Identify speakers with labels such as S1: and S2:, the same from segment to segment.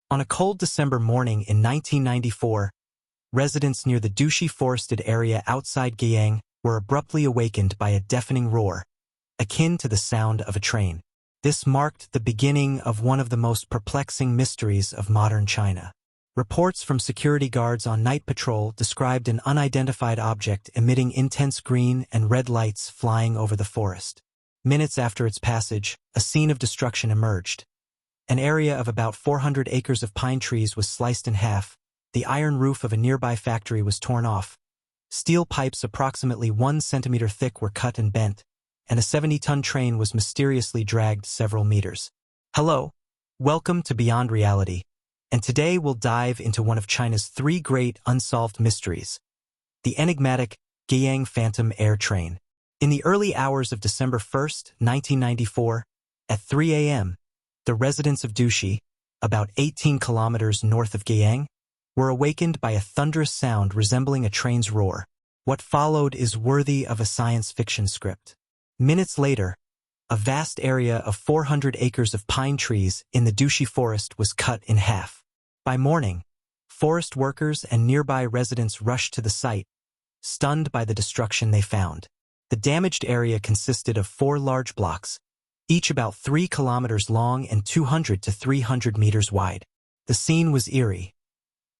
S1: On a cold December morning in 1994, residents near the Dushi forested area outside Guiyang were abruptly awakened by a deafening roar, akin to the sound of a train. This marked the beginning of one of the most perplexing mysteries of modern China. Reports from security guards on night patrol described an unidentified object emitting intense green and red lights flying over the forest. Minutes after its passage, a scene of destruction emerged. An area of about 400 acres of pine trees was sliced in half, the iron roof of a nearby factory was torn off, steel pipes approximately 1 centimeter thick were cut and bent, and a 70-ton train was mysteriously dragged several meters. Hello, welcome to Beyond Reality, and today we'll dive into one of China's 3 great unsolved mysteries, the enigmatic Guiyang Phantom Air Train. In the early hours of December 1, 1994, at 3 a.m., the residents of Dushi, about 18 kilometers north of Guiyang, were awakened by a thunderous sound resembling a train's roar. What followed is worthy of a science fiction script. Minutes later, a vast area of 400 acres of pine trees in the Dushi forest was cut in half. By morning, forest workers and nearby residents rushed to the site, stunned by the destruction they found. The damaged area consisted of 4 large blocks, each about 3 kilometers long and 200 to 300 meters wide. The scene was eerie.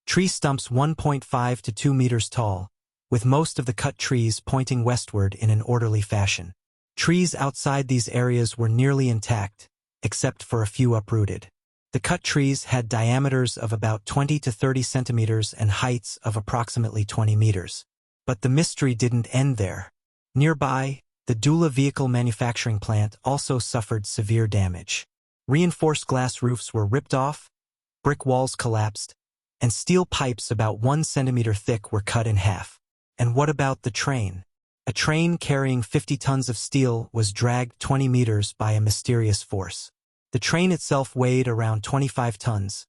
S1: Tree stumps 1.5 to 2 meters tall, with most of the cut trees pointing westward in an orderly fashion. Trees outside these areas were nearly intact, except for a few uprooted. The cut trees had diameters of about 20 to 30 centimeters and heights of approximately 20 meters. But the mystery didn't end there. Nearby, the Dula vehicle manufacturing plant also suffered severe damage. Reinforced glass roofs were ripped off, brick walls collapsed, and steel pipes about 1 centimeter thick were cut in half. And what about the train? A train carrying 50 tons of steel was dragged 20 meters by a mysterious force. The train itself weighed around 25 tons,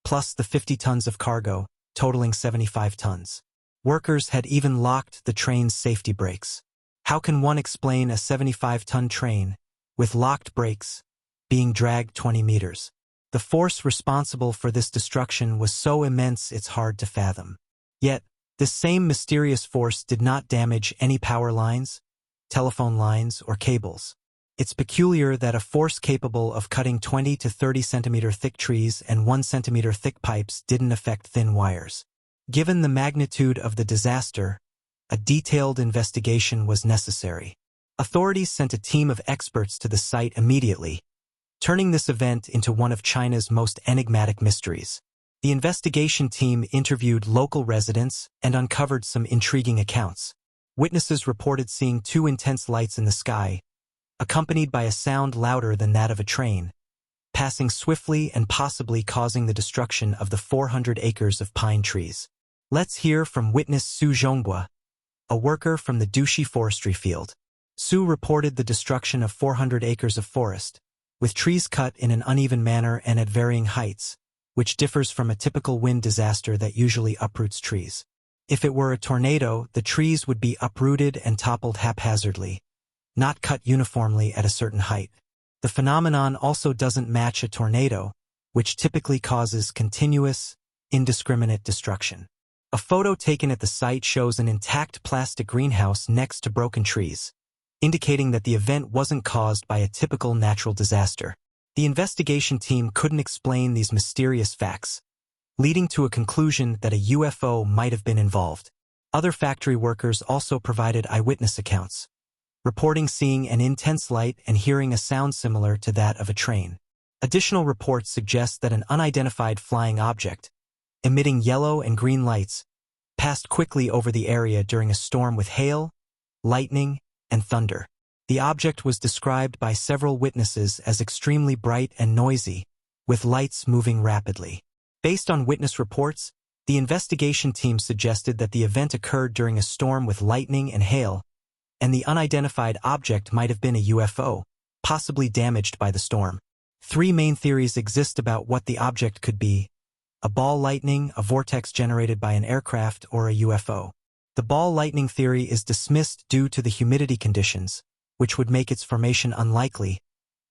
S1: plus the 50 tons of cargo, totaling 75 tons. Workers had even locked the train's safety brakes. How can one explain a 75-ton train, with locked brakes, being dragged 20 meters? The force responsible for this destruction was so immense it's hard to fathom. Yet, this same mysterious force did not damage any power lines, telephone lines, or cables. It's peculiar that a force capable of cutting 20 to 30 centimeter thick trees and 1 centimeter thick pipes didn't affect thin wires. Given the magnitude of the disaster, a detailed investigation was necessary. Authorities sent a team of experts to the site immediately, turning this event into one of China's most enigmatic mysteries. The investigation team interviewed local residents and uncovered some intriguing accounts. Witnesses reported seeing 2 intense lights in the sky, accompanied by a sound louder than that of a train, passing swiftly and possibly causing the destruction of the 400 acres of pine trees. Let's hear from witness Su Zhonghua, a worker from the Dushi forestry field. Su reported the destruction of 400 acres of forest, with trees cut in an uneven manner and at varying heights, which differs from a typical wind disaster that usually uproots trees. If it were a tornado, the trees would be uprooted and toppled haphazardly, not cut uniformly at a certain height. The phenomenon also doesn't match a tornado, which typically causes continuous, indiscriminate destruction. A photo taken at the site shows an intact plastic greenhouse next to broken trees, indicating that the event wasn't caused by a typical natural disaster. The investigation team couldn't explain these mysterious facts, leading to a conclusion that a UFO might have been involved. Other factory workers also provided eyewitness accounts, reporting seeing an intense light and hearing a sound similar to that of a train. Additional reports suggest that an unidentified flying object, emitting yellow and green lights, passed quickly over the area during a storm with hail, lightning, and thunder. The object was described by several witnesses as extremely bright and noisy, with lights moving rapidly. Based on witness reports, the investigation team suggested that the event occurred during a storm with lightning and hail, and the unidentified object might have been a UFO, possibly damaged by the storm. 3 main theories exist about what the object could be: a ball lightning, a vortex generated by an aircraft, or a UFO. The ball lightning theory is dismissed due to the humidity conditions, which would make its formation unlikely,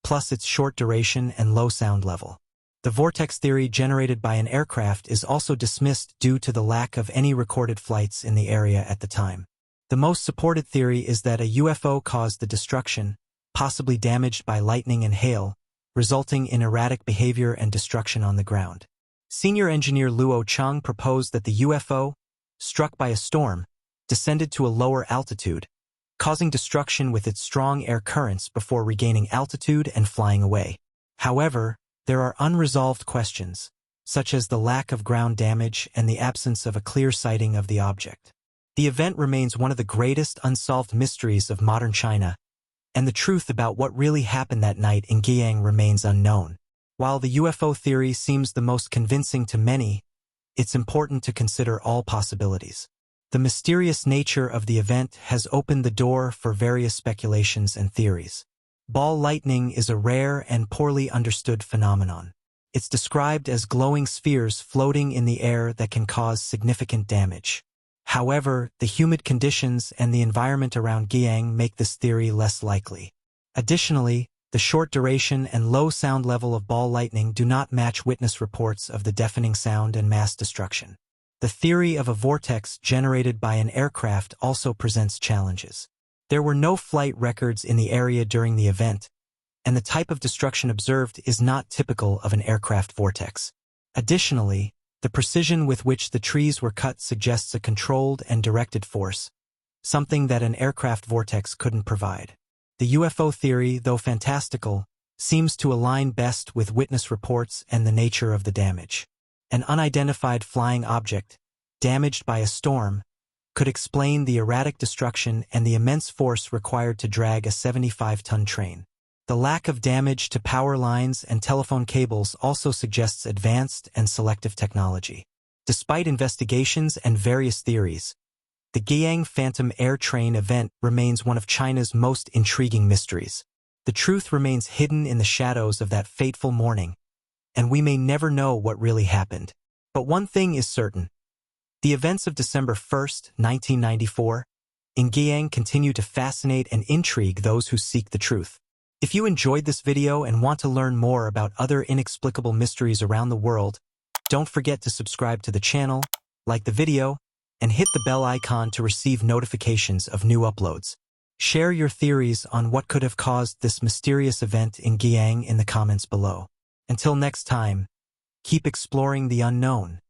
S1: plus its short duration and low sound level. The vortex theory generated by an aircraft is also dismissed due to the lack of any recorded flights in the area at the time. The most supported theory is that a UFO caused the destruction, possibly damaged by lightning and hail, resulting in erratic behavior and destruction on the ground. Senior engineer Luo Chang proposed that the UFO, struck by a storm, descended to a lower altitude, causing destruction with its strong air currents before regaining altitude and flying away. However, there are unresolved questions, such as the lack of ground damage and the absence of a clear sighting of the object. The event remains one of the greatest unsolved mysteries of modern China, and the truth about what really happened that night in Guiyang remains unknown. While the UFO theory seems the most convincing to many, it's important to consider all possibilities. The mysterious nature of the event has opened the door for various speculations and theories. Ball lightning is a rare and poorly understood phenomenon. It's described as glowing spheres floating in the air that can cause significant damage. However, the humid conditions and the environment around Guiyang make this theory less likely. Additionally, the short duration and low sound level of ball lightning do not match witness reports of the deafening sound and mass destruction. The theory of a vortex generated by an aircraft also presents challenges. There were no flight records in the area during the event, and the type of destruction observed is not typical of an aircraft vortex. Additionally, the precision with which the trees were cut suggests a controlled and directed force, something that an aircraft vortex couldn't provide. The UFO theory, though fantastical, seems to align best with witness reports and the nature of the damage. An unidentified flying object, damaged by a storm, could explain the erratic destruction and the immense force required to drag a 75-ton train. The lack of damage to power lines and telephone cables also suggests advanced and selective technology. Despite investigations and various theories, the Guiyang Phantom Air Train event remains one of China's most intriguing mysteries. The truth remains hidden in the shadows of that fateful morning, and we may never know what really happened. But one thing is certain. The events of December 1st, 1994, in Guiyang continue to fascinate and intrigue those who seek the truth. If you enjoyed this video and want to learn more about other inexplicable mysteries around the world, don't forget to subscribe to the channel, like the video, and hit the bell icon to receive notifications of new uploads. Share your theories on what could have caused this mysterious event in Guiyang in the comments below. Until next time, keep exploring the unknown.